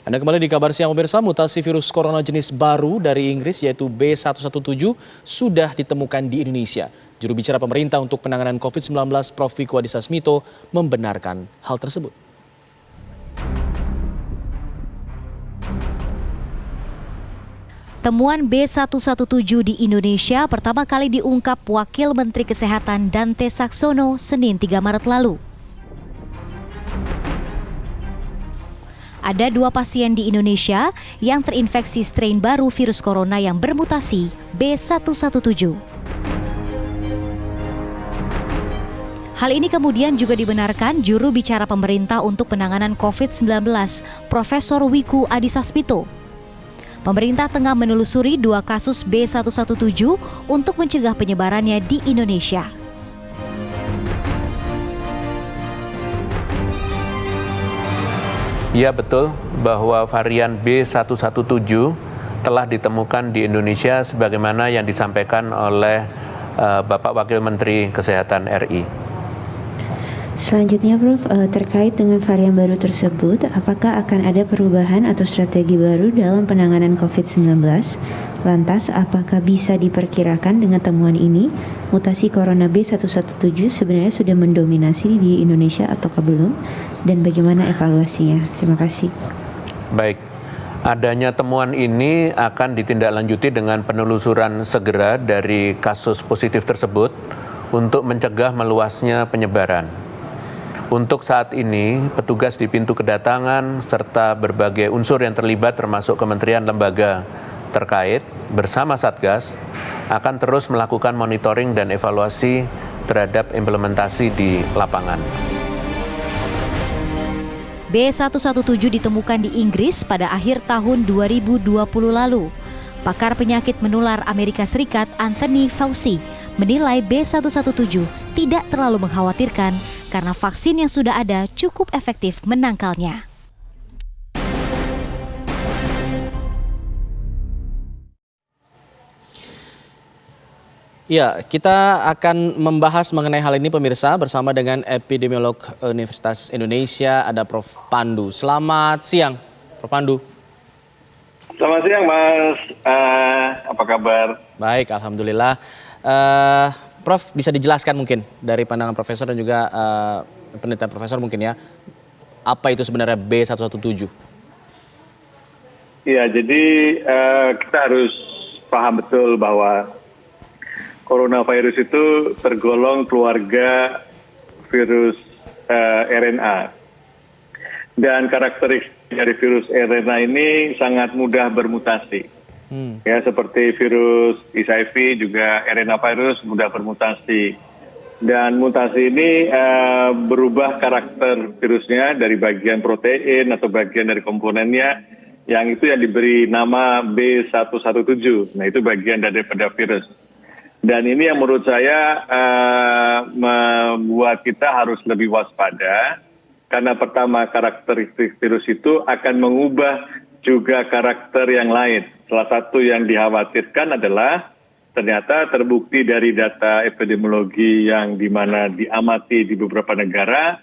Anda kembali di Kabar Siang pemirsa, mutasi virus corona jenis baru dari Inggris yaitu B117 sudah ditemukan di Indonesia. Juru bicara pemerintah untuk penanganan COVID-19 Prof. Wiku Adhisa Smito membenarkan hal tersebut. Temuan B117 di Indonesia pertama kali diungkap Wakil Menteri Kesehatan Dante Saxono Senin 3 Maret lalu. Ada 2 pasien di Indonesia yang terinfeksi strain baru virus corona yang bermutasi B117. Hal ini kemudian juga dibenarkan juru bicara pemerintah untuk penanganan COVID-19, Profesor Wiku Adhisa Smito. Pemerintah tengah menelusuri 2 kasus B117 untuk mencegah penyebarannya di Indonesia. Ya betul bahwa varian B117 telah ditemukan di Indonesia sebagaimana yang disampaikan oleh Bapak Wakil Menteri Kesehatan RI. Selanjutnya Prof, terkait dengan varian baru tersebut, apakah akan ada perubahan atau strategi baru dalam penanganan COVID-19? Lantas, apakah bisa diperkirakan dengan temuan ini, mutasi corona B117 sebenarnya sudah mendominasi di Indonesia ataukah belum? Dan bagaimana evaluasinya? Terima kasih. Baik, adanya temuan ini akan ditindaklanjuti dengan penelusuran segera dari kasus positif tersebut untuk mencegah meluasnya penyebaran. Untuk saat ini, petugas di pintu kedatangan serta berbagai unsur yang terlibat termasuk kementerian lembaga terkait bersama Satgas akan terus melakukan monitoring dan evaluasi terhadap implementasi di lapangan. B117 ditemukan di Inggris pada akhir tahun 2020 lalu. Pakar penyakit menular Amerika Serikat Anthony Fauci menilai B117 tidak terlalu mengkhawatirkan karena vaksin yang sudah ada cukup efektif menangkalnya. Ya, kita akan membahas mengenai hal ini pemirsa bersama dengan epidemiolog Universitas Indonesia, ada Prof. Pandu. Selamat siang, Prof. Pandu. Selamat siang, Mas. Apa kabar? Baik, alhamdulillah. Prof, bisa dijelaskan mungkin dari pandangan Profesor dan juga penelitian Profesor mungkin ya, apa itu sebenarnya B117? Ya, jadi kita harus paham betul bahwa coronavirus itu tergolong keluarga virus RNA. Dan karakteristik dari virus RNA ini sangat mudah bermutasi. Ya, seperti virus HIV juga RNA virus mudah bermutasi. Dan mutasi ini berubah karakter virusnya dari bagian protein atau bagian dari komponennya, yang itu yang diberi nama B117. Nah, itu bagian daripada virus. Dan ini yang menurut saya membuat kita harus lebih waspada, karena pertama karakteristik virus itu akan mengubah juga karakter yang lain. Salah satu yang dikhawatirkan adalah ternyata terbukti dari data epidemiologi yang dimana diamati di beberapa negara,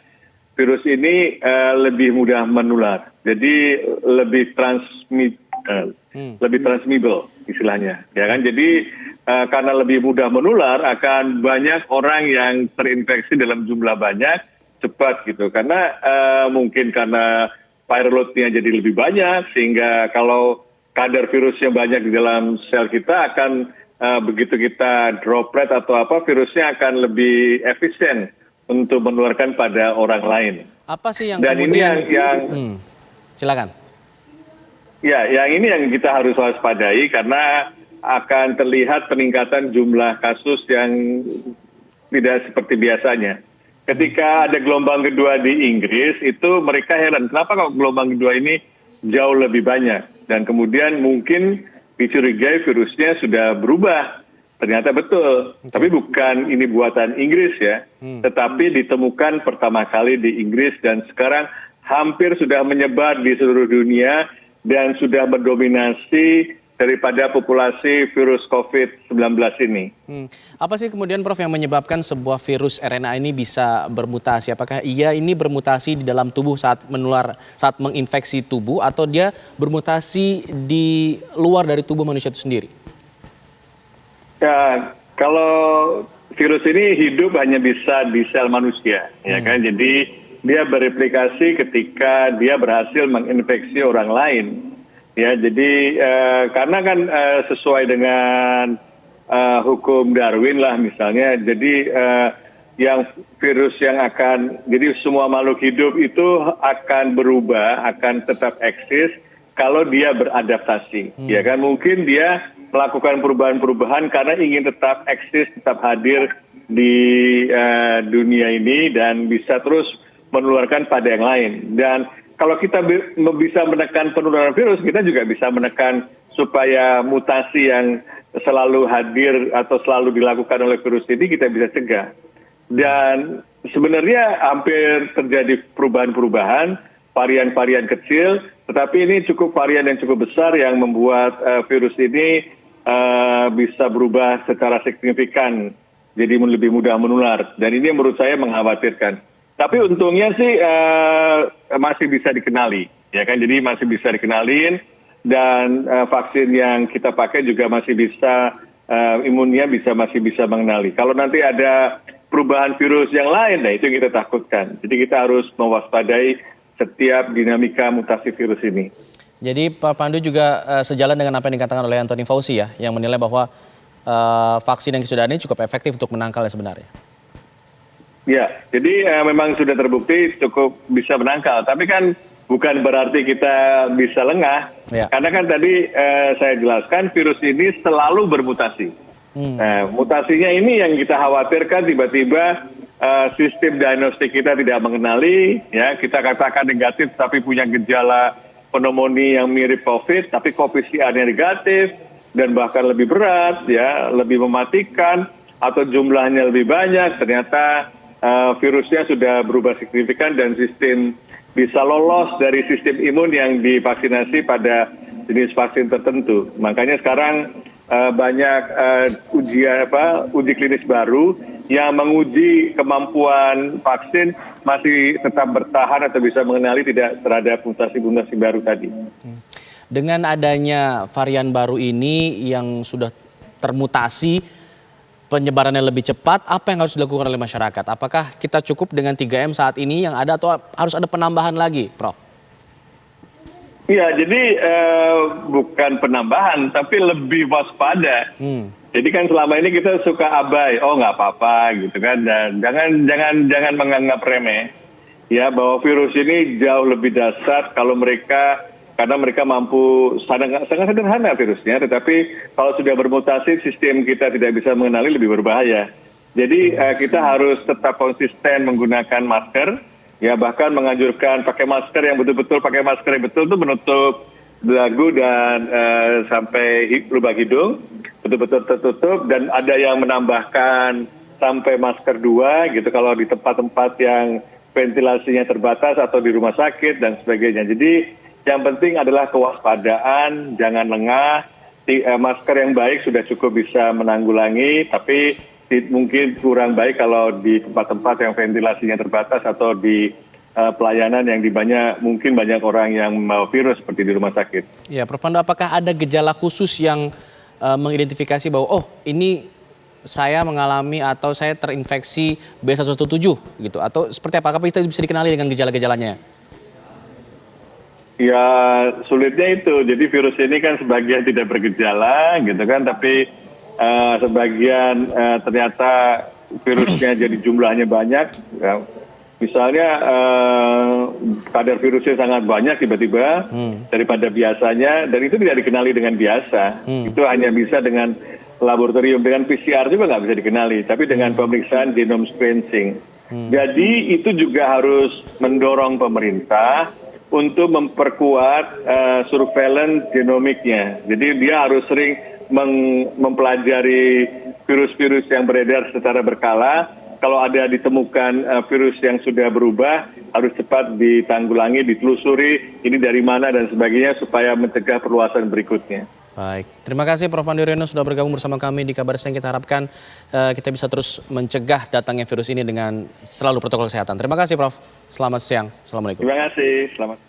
virus ini lebih mudah menular. Jadi lebih transmissible istilahnya, ya kan? Jadi karena lebih mudah menular, akan banyak orang yang terinfeksi dalam jumlah banyak cepat gitu. Karena mungkin karena viral load-nya jadi lebih banyak, sehingga kalau kadar virusnya banyak di dalam sel kita akan begitu kita droplet atau apa, virusnya akan lebih efisien untuk menularkan pada orang lain. Apa sih yang dan kemudian ini yang silakan. Ya, yang ini yang kita harus waspadai karena akan terlihat peningkatan jumlah kasus yang tidak seperti biasanya. Ketika ada gelombang kedua di Inggris, itu mereka heran, kenapa kok gelombang kedua ini jauh lebih banyak? Dan kemudian mungkin dicurigai virusnya sudah berubah. Ternyata betul, tapi bukan ini buatan Inggris ya, tetapi ditemukan pertama kali di Inggris dan sekarang hampir sudah menyebar di seluruh dunia dan sudah mendominasi daripada populasi virus COVID-19 ini. Apa sih kemudian Prof yang menyebabkan sebuah virus RNA ini bisa bermutasi? Apakah ini bermutasi di dalam tubuh saat menular, saat menginfeksi tubuh, atau dia bermutasi di luar dari tubuh manusia itu sendiri? Ya, kalau virus ini hidup hanya bisa di sel manusia, ya kan? Jadi dia bereplikasi ketika dia berhasil menginfeksi orang lain. Ya, jadi karena kan sesuai dengan hukum Darwin lah misalnya, jadi yang virus yang jadi semua makhluk hidup itu akan berubah, akan tetap eksis kalau dia beradaptasi. Ya kan, mungkin dia melakukan perubahan-perubahan karena ingin tetap eksis, tetap hadir di dunia ini dan bisa terus menularkan pada yang lain. Dan kalau kita bisa menekan penularan virus, kita juga bisa menekan supaya mutasi yang selalu hadir atau selalu dilakukan oleh virus ini kita bisa cegah. Dan sebenarnya hampir terjadi perubahan-perubahan, varian-varian kecil, tetapi ini cukup varian yang cukup besar yang membuat virus ini bisa berubah secara signifikan, jadi lebih mudah menular. Dan ini menurut saya mengkhawatirkan. Tapi untungnya sih masih bisa dikenali, ya kan? Jadi masih bisa dikenalin dan vaksin yang kita pakai juga masih bisa imunnya masih bisa mengenali. Kalau nanti ada perubahan virus yang lain, nah itu yang kita takutkan. Jadi kita harus mewaspadai setiap dinamika mutasi virus ini. Jadi Pak Pandu juga sejalan dengan apa yang dikatakan oleh Anthony Fauci ya, yang menilai bahwa vaksin yang sudah ada ini cukup efektif untuk menangkalnya sebenarnya. Ya, jadi memang sudah terbukti cukup bisa menangkal. Tapi kan bukan berarti kita bisa lengah. Ya. Karena kan tadi saya jelaskan virus ini selalu bermutasi. Nah, mutasinya ini yang kita khawatirkan tiba-tiba sistem diagnostik kita tidak mengenali. Ya, kita katakan negatif tapi punya gejala pneumonia yang mirip COVID, tapi PCR-nya negatif dan bahkan lebih berat, ya, lebih mematikan atau jumlahnya lebih banyak. Ternyata virusnya sudah berubah signifikan dan sistem bisa lolos dari sistem imun yang divaksinasi pada jenis vaksin tertentu. Makanya sekarang banyak uji klinis baru yang menguji kemampuan vaksin masih tetap bertahan atau bisa mengenali tidak terhadap mutasi-mutasi baru tadi. Dengan adanya varian baru ini yang sudah termutasi, penyebarannya lebih cepat, apa yang harus dilakukan oleh masyarakat? Apakah kita cukup dengan 3M saat ini yang ada atau harus ada penambahan lagi, Prof? Iya, jadi bukan penambahan, tapi lebih waspada. Jadi kan selama ini kita suka abai, oh nggak apa-apa gitu kan, dan jangan menganggap remeh, ya bahwa virus ini jauh lebih dahsyat kalau karena mereka mampu sangat sederhana virusnya, tetapi kalau sudah bermutasi sistem kita tidak bisa mengenali, lebih berbahaya. Jadi kita harus tetap konsisten menggunakan masker, ya bahkan menganjurkan pakai masker yang betul-betul itu menutup dagu dan sampai lubang hidung, betul-betul tertutup, dan ada yang menambahkan sampai masker 2 gitu kalau di tempat-tempat yang ventilasinya terbatas atau di rumah sakit dan sebagainya. Jadi yang penting adalah kewaspadaan, jangan lengah. Masker yang baik sudah cukup bisa menanggulangi, tapi mungkin kurang baik kalau di tempat-tempat yang ventilasinya terbatas atau di pelayanan yang mungkin banyak orang yang membawa virus seperti di rumah sakit. Ya, Prof Pandu, apakah ada gejala khusus yang mengidentifikasi bahwa ini saya mengalami atau saya terinfeksi B117 gitu, atau seperti apa? Apakah kita bisa dikenali dengan gejala-gejalanya? Ya sulitnya itu, jadi virus ini kan sebagian tidak bergejala gitu kan, tapi sebagian ternyata virusnya jadi jumlahnya banyak. Ya. Misalnya kadar virusnya sangat banyak tiba-tiba daripada biasanya, dan itu tidak dikenali dengan biasa. Itu hanya bisa dengan laboratorium, dengan PCR juga nggak bisa dikenali, tapi dengan pemeriksaan genome sequencing. Jadi itu juga harus mendorong pemerintah untuk memperkuat surveillance genomiknya. Jadi dia harus sering mempelajari virus-virus yang beredar secara berkala. Kalau ada ditemukan virus yang sudah berubah, harus cepat ditanggulangi, ditelusuri ini dari mana dan sebagainya supaya mencegah perluasan berikutnya. Baik, terima kasih Prof. Pandu Riono sudah bergabung bersama kami di Kabar Siang. Kita harapkan kita bisa terus mencegah datangnya virus ini dengan selalu protokol kesehatan. Terima kasih Prof. Selamat siang. Assalamualaikum. Terima kasih. Selamat.